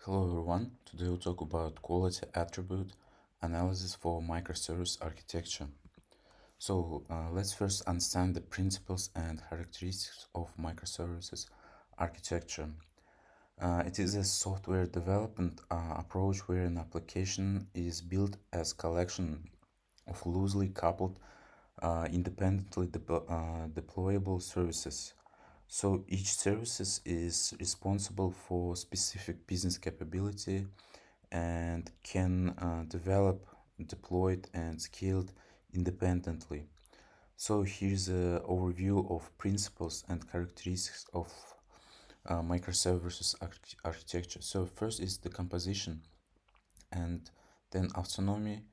Hello everyone, today we'll talk about quality attribute analysis for microservice architecture. Let's first understand the principles and characteristics of microservices architecture. It is a software development approach where an application is built as collection of loosely coupled, independently deployable services. So each services is responsible for specific business capability and can develop, deployed, and scaled independently. So here's an overview of principles and characteristics of microservices architecture. So first is the composition, and then autonomy,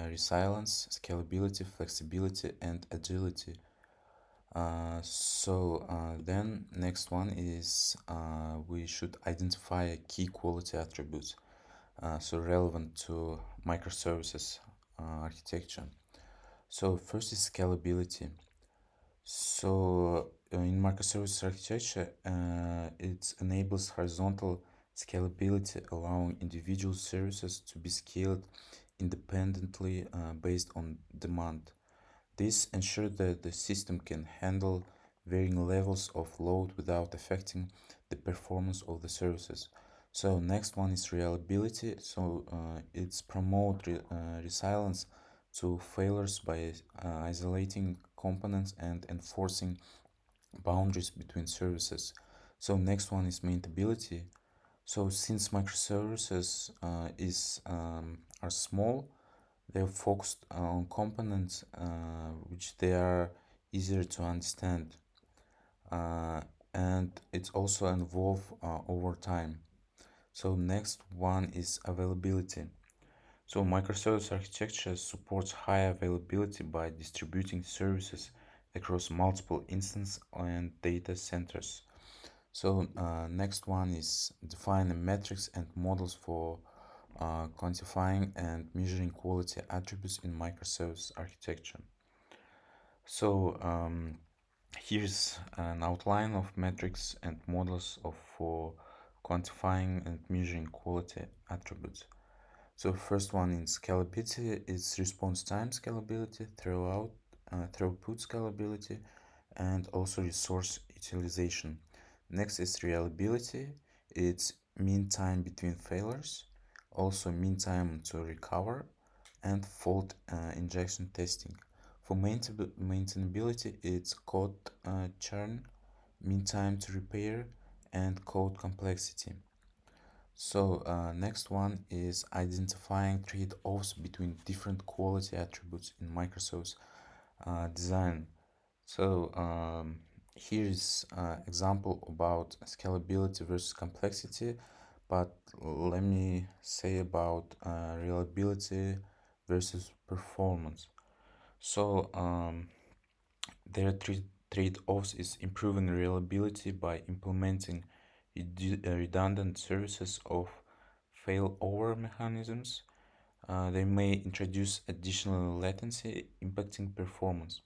resilience, scalability, flexibility, and agility. Then next one is we should identify key quality attributes relevant to microservices architecture. So first is scalability. In microservice architecture, it enables horizontal scalability, allowing individual services to be scaled independently based on demand. This ensures that the system can handle varying levels of load without affecting the performance of the services. So next one is reliability. It's promote resilience to failures by isolating components and enforcing boundaries between services. So next one is maintainability. So since microservices are small, they're focused on components which they are easier to understand, uh, and it's also evolve over time. So next one is availability. So microservice architecture supports high availability by distributing services across multiple instances and data centers. Next one is defining metrics and models for quantifying and measuring quality attributes in microservice architecture. So here's an outline of metrics and models for quantifying and measuring quality attributes. So first one in scalability is response time scalability, throughput scalability, and also resource utilization. Next is reliability. It's mean time between failures, also mean time to recover, and fault injection testing. For maintainability, it's code churn, mean time to repair, and code complexity. Next one is identifying trade-offs between different quality attributes in Microsoft's design. Here is example about scalability versus complexity, but let me say about reliability versus performance. So their trade-offs is improving reliability by implementing redundant services of failover mechanisms. They may introduce additional latency impacting performance.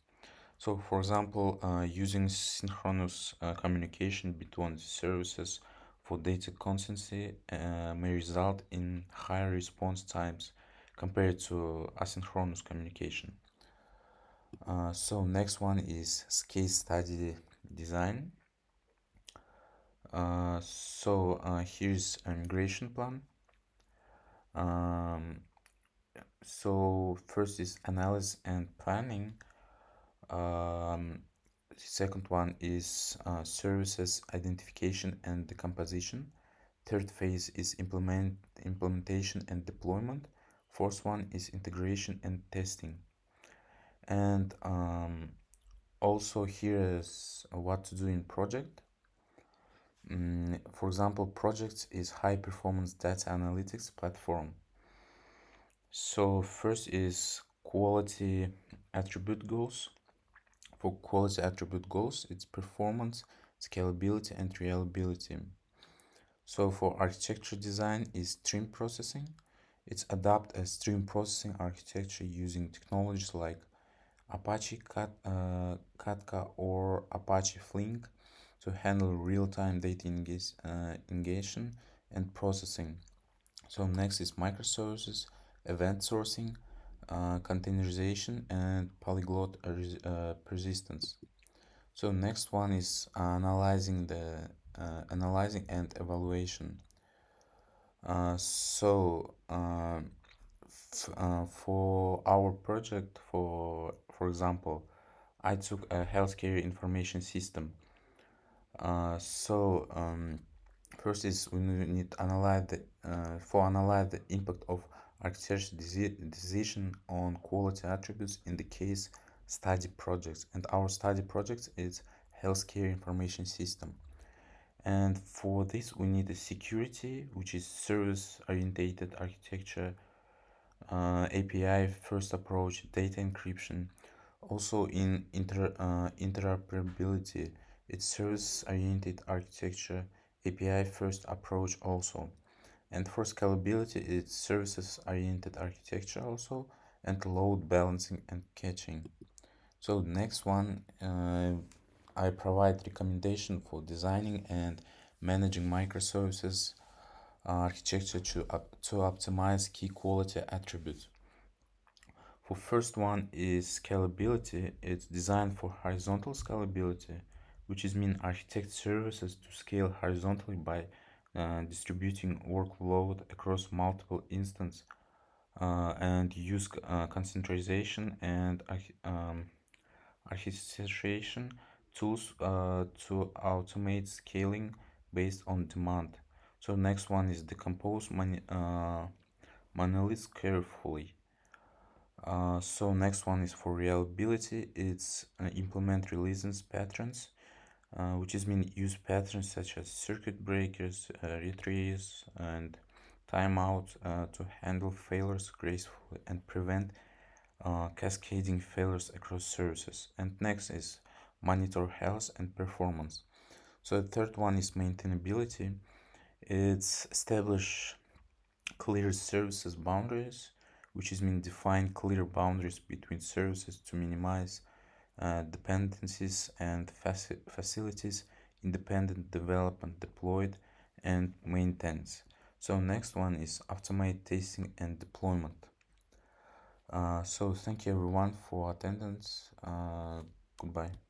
So, for example, using synchronous communication between services for data consistency may result in higher response times compared to asynchronous communication. Next one is case study design. Here's a migration plan. Um, First is analysis and planning. Second one is services identification and decomposition. Third phase is implementation and deployment. Fourth one is integration and testing. And also here is what to do in project. For example, projects is high performance data analytics platform. So first is quality attribute goals. For quality attribute goals, it's performance, scalability, and reliability. So for architecture design is stream processing. It's adopt a stream processing architecture using technologies like Apache Kafka or Apache Flink to handle real-time data ingestion and processing. So next is microservices, event sourcing, containerization, and polyglot persistence. So next one is analyzing and evaluation. For our project, for example, I took a healthcare information system. First is we need to analyze the impact of architecture decision on quality attributes in the case study projects, and our study project is healthcare information system. And for this we need a security, which is service oriented architecture, API first approach, data encryption. Also in interoperability, it's service-oriented architecture, API first approach also. And for scalability, it's services-oriented architecture also, and load balancing and caching. So the next one, I provide recommendation for designing and managing microservices architecture to optimize key quality attributes. For first one is scalability. It's designed for horizontal scalability, which is mean architect services to scale horizontally by distributing workload across multiple instances and use concentration and orchestration tools to automate scaling based on demand. So next one is decompose monoliths carefully. So next one is for reliability. It's implement releases patterns, which is mean use patterns such as circuit breakers, retrace, and timeout to handle failures gracefully and prevent cascading failures across services. And next is monitor health and performance. So the third one is maintainability. It's establish clear services boundaries, which is mean define clear boundaries between services to minimize dependencies and facilities independent development deployed and maintenance. So next one is automate testing and deployment. So thank you everyone for attendance. Goodbye.